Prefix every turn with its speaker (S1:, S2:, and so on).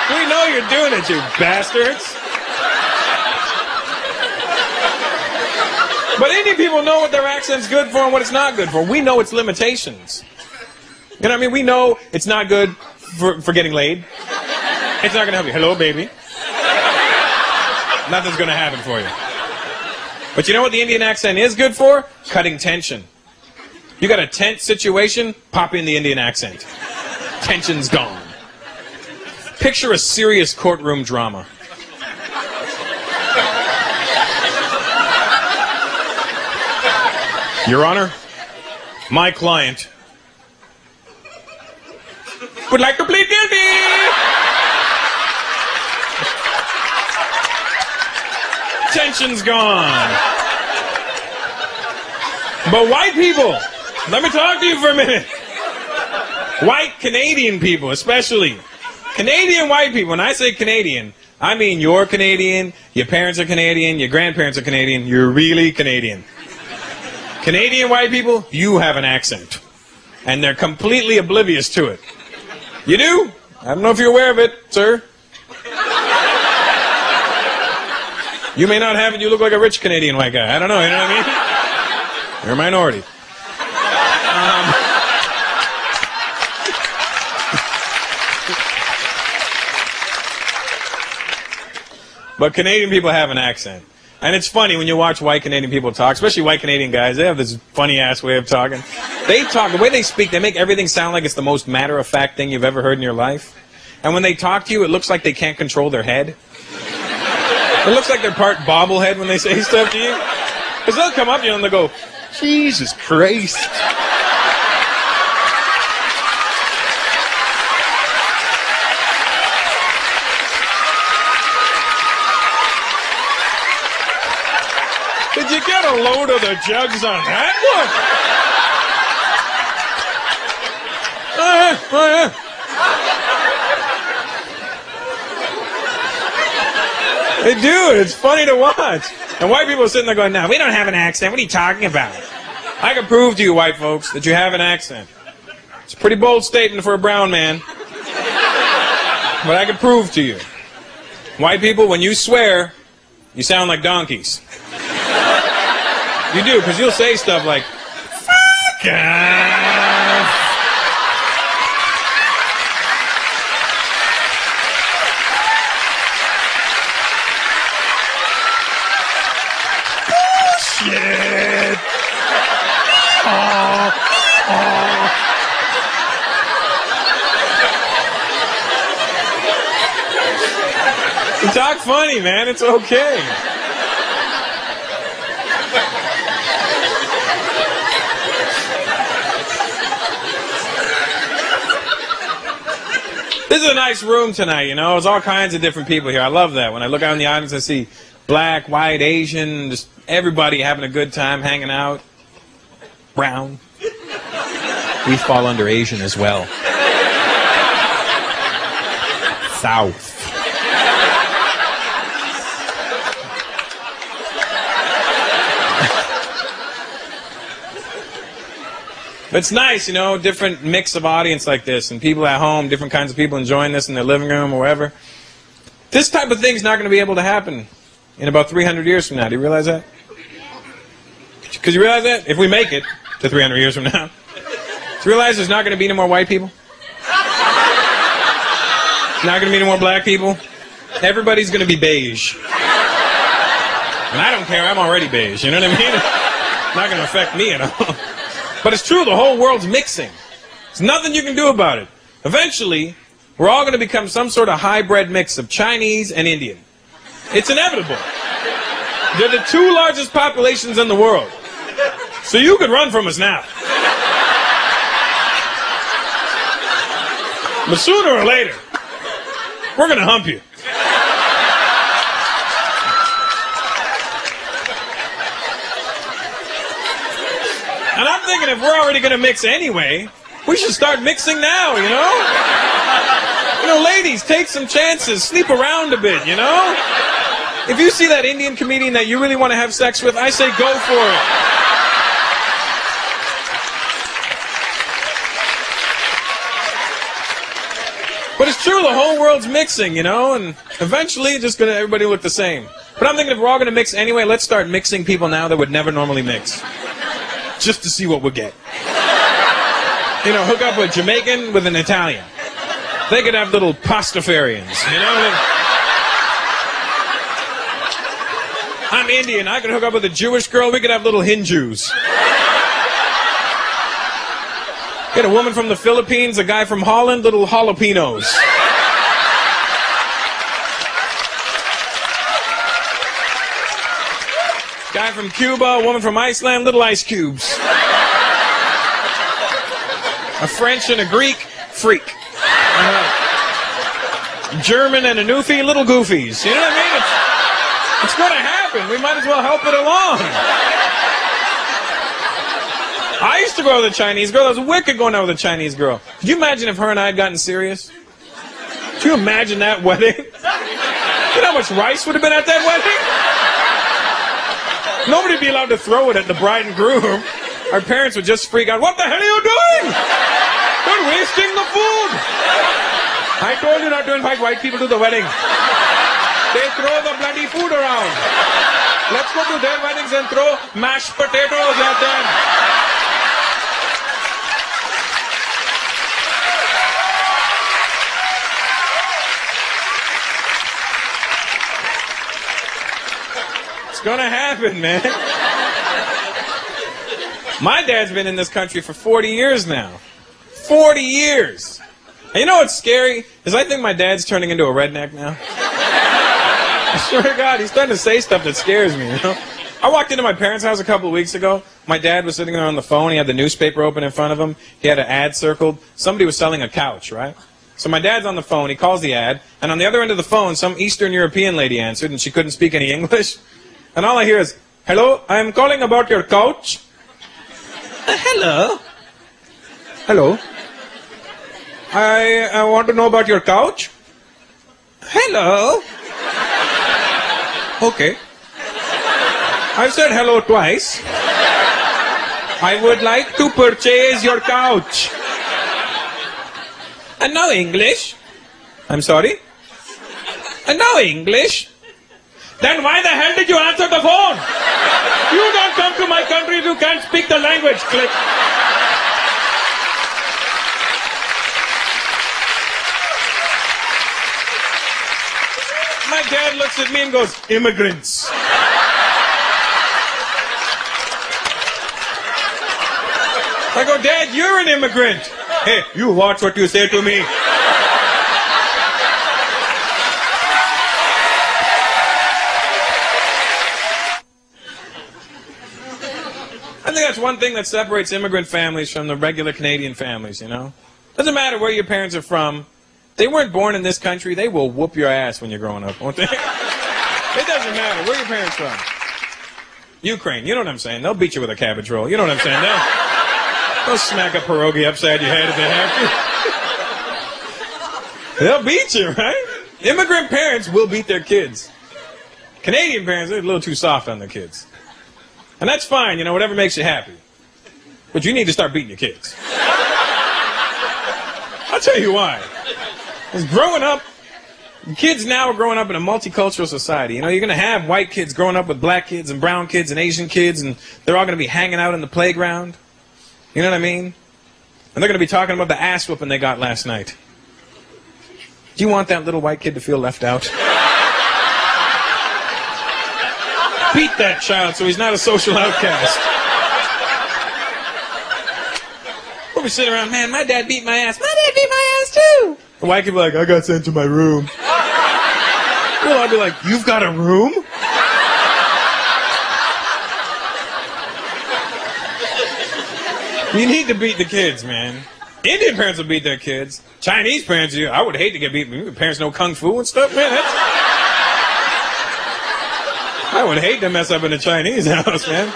S1: We know you're doing it, you bastards. But Indian people know what their accent's good for and what it's not good for. We know its limitations. You know what I mean? We know it's not good for getting laid. It's not going to help you. Hello, baby. Nothing's going to happen for you. But you know what the Indian accent is good for? Cutting tension. You got a tense situation, pop in the Indian accent. Tension's gone. Picture a serious courtroom drama. Your Honor, my client would like to plead guilty. Tension's gone. But white people, let me talk to you for a minute. White Canadian people, especially. Canadian white people. When I say Canadian, I mean you're Canadian, your parents are Canadian, your grandparents are Canadian, you're really Canadian. Canadian white people, you have an accent. And they're completely oblivious to it. You do? I don't know if you're aware of it, sir. You may not have it, you look like a rich Canadian white guy. I don't know, you know what I mean? You're a minority. But Canadian people have an accent. And it's funny when you watch white Canadian people talk, especially white Canadian guys, they have this funny-ass way of talking. They talk, the way they speak, they make everything sound like it's the most matter-of-fact thing you've ever heard in your life. And when they talk to you, it looks like they can't control their head. It looks like they're part bobblehead when they say stuff to you. Because they'll come up to you and they'll go, Jesus Christ. Did you get a load of the jugs on that one? Oh, yeah. They do. It's funny to watch. And white people are sitting there going, no, we don't have an accent. What are you talking about? I can prove to you, white folks, that you have an accent. It's a pretty bold statement for a brown man. But I can prove to you. White people, when you swear, you sound like donkeys. You do, because you'll say stuff like, fuck off. Bullshit. Oh, oh. You talk funny, man. It's okay. This is a nice room tonight, you know. There's all kinds of different people here. I love that. When I look out in the audience, I see black, white, Asian, just everybody having a good time, hanging out. Brown. We fall under Asian as well. South. But it's nice, you know, different mix of audience like this, and people at home, different kinds of people enjoying this in their living room or wherever. This type of thing's not going to be able to happen in about 300 years from now. Do you realize that? Because you realize that? If we make it to 300 years from now. Do you realize there's not going to be any more white people? There's not going to be any more black people? Everybody's going to be beige. And I don't care, I'm already beige, you know what I mean? It's not going to affect me at all. But it's true, the whole world's mixing. There's nothing you can do about it. Eventually, we're all going to become some sort of hybrid mix of Chinese and Indian. It's inevitable. They're the two largest populations in the world. So you could run from us now. But sooner or later, we're going to hump you. And I'm thinking if we're already going to mix anyway, we should start mixing now, you know? You know, ladies, take some chances, sleep around a bit, you know? If you see that Indian comedian that you really want to have sex with, I say go for it. But it's true, the whole world's mixing, you know, and eventually just gonna everybody look the same. But I'm thinking if we're all gonna mix anyway, let's start mixing people now that would never normally mix. Just to see what we'll get. You know, hook up a Jamaican with an Italian. They could have little pastafarians, you know? I'm Indian, I could hook up with a Jewish girl, we could have little Hindus. Get a woman from the Philippines, a guy from Holland, little jalapenos. Guy from Cuba, a woman from Iceland, little ice cubes. A French and a Greek, freak. German and a Newfie, little goofies. You know what I mean? It's going to happen. We might as well help it along. I used to go with a Chinese girl. That was wicked going out with a Chinese girl. Could you imagine if her and I had gotten serious? Could you imagine that wedding? You know how much rice would have been at that wedding? Nobody'd be allowed to throw it at the bride and groom. Our parents would just freak out. What the hell are you doing? You're wasting the food. I told you not to invite white people to the wedding. They throw the bloody food around. Let's go to their weddings and throw mashed potatoes at them. It's gonna happen, man. My dad's been in this country for 40 years now. 40 years. And you know what's scary? Is I think my dad's turning into a redneck now. I swear to God, he's starting to say stuff that scares me, you know? I walked into my parents' house a couple of weeks ago. My dad was sitting there on the phone. He had the newspaper open in front of him. He had an ad circled. Somebody was selling a couch, right? So my dad's on the phone. He calls the ad. And on the other end of the phone, some Eastern European lady answered, and she couldn't speak any English. And all I hear is, "Hello, I'm calling about your couch." Hello? Hello? I want to know about your couch. Hello? Okay. I've said hello twice. I would like to purchase your couch. And no English? I'm sorry? And no English? Then why the hell did you answer the phone? You don't come to my country if you can't speak the language. Click. My dad looks at me and goes, "Immigrants." I go, "Dad, you're an immigrant." "Hey, you watch what you say to me." I think that's one thing that separates immigrant families from the regular Canadian families, you know? Doesn't matter where your parents are from. They weren't born in this country. They will whoop your ass when you're growing up, won't they? It doesn't matter where your parents from. Ukraine, you know what I'm saying? They'll beat you with a cabbage roll. You know what I'm saying? They'll smack a pierogi upside your head if they have to. They'll beat you, right? Immigrant parents will beat their kids. Canadian parents, they're a little too soft on their kids. And that's fine, you know, whatever makes you happy. But you need to start beating your kids. I'll tell you why. Because growing up, kids now are growing up in a multicultural society. You know, you're going to have white kids growing up with black kids and brown kids and Asian kids, and they're all going to be hanging out in the playground. You know what I mean? And they're going to be talking about the ass whooping they got last night. Do you want that little white kid to feel left out? Beat that child so he's not a social outcast. We'll be sitting around, "Man, my dad beat my ass." "My dad beat my ass too." The white kid will be like, "I got sent to my room." Well, I'll be like, "You've got a room?" You need to beat the kids, man. Indian parents will beat their kids. Chinese parents, I would hate to get beat. Parents know kung fu and stuff, man. I would hate to mess up in a Chinese house, man.